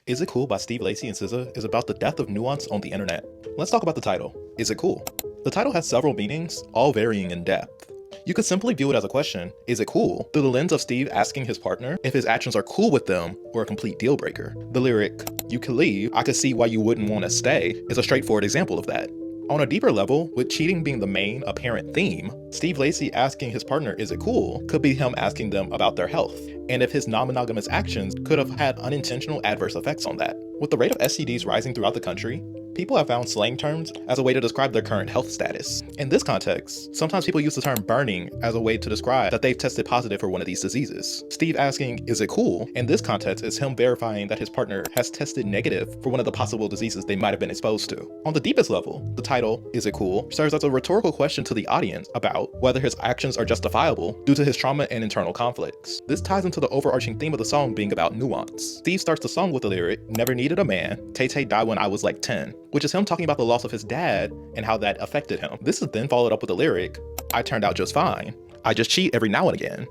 Is It Cool by Steve Lacy and SZA is about the death of nuance on the internet. Let's talk about the title. Is it cool? The title has several meanings, all varying in depth. You could simply view it as a question, is it cool? Through the lens of Steve asking his partner if his actions are cool with them or a complete deal breaker. The lyric, "You could leave, I could see why you wouldn't want to stay," is a straightforward example of that. On a deeper level, with cheating being the main apparent theme, Steve Lacy asking his partner is it cool could be him asking them about their health, and if his non-monogamous actions could have had unintentional adverse effects on that. With the rate of STDs rising throughout the country, people have found slang terms as a way to describe their current health status. In this context, sometimes people use the term burning as a way to describe that they've tested positive for one of these diseases. Steve asking, is it cool? In this context is him verifying that his partner has tested negative for one of the possible diseases they might have been exposed to. On the deepest level, the title, Is It Cool, serves as a rhetorical question to the audience about whether his actions are justifiable due to his trauma and internal conflicts. This ties into the overarching theme of the song being about nuance. Steve starts the song with the lyric, "Never needed a man, Tay-Tay died when I was like 10, which is him talking about the loss of his dad and how that affected him. This is then followed up with the lyric, "I turned out just fine. I just cheat every now and again,"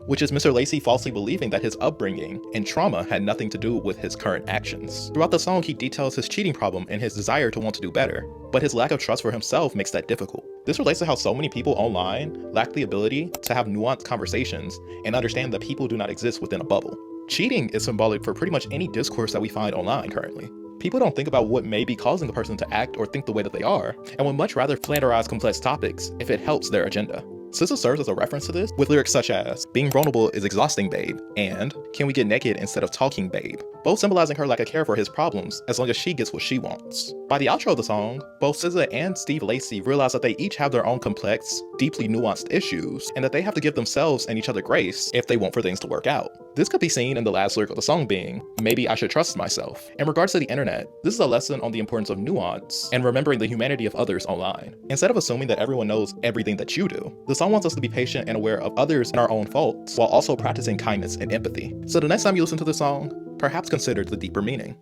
which is Mr. Lacy falsely believing that his upbringing and trauma had nothing to do with his current actions. Throughout the song, he details his cheating problem and his desire to want to do better, but his lack of trust for himself makes that difficult. This relates to how so many people online lack the ability to have nuanced conversations and understand that people do not exist within a bubble. Cheating is symbolic for pretty much any discourse that we find online currently. People don't think about what may be causing a person to act or think the way that they are, and would much rather flanderize complex topics if it helps their agenda. SZA serves as a reference to this with lyrics such as, "Being vulnerable is exhausting, babe," and "Can we get naked instead of talking, babe?" both symbolizing her lack of care for his problems as long as she gets what she wants. By the outro of the song, both SZA and Steve Lacy realize that they each have their own complex, deeply nuanced issues, and that they have to give themselves and each other grace if they want for things to work out. This could be seen in the last lyric of the song being, "Maybe I should trust myself." In regards to the internet, this is a lesson on the importance of nuance and remembering the humanity of others online. Instead of assuming that everyone knows everything that you do, the song wants us to be patient and aware of others and our own faults, while also practicing kindness and empathy. So the next time you listen to the song, perhaps consider the deeper meaning.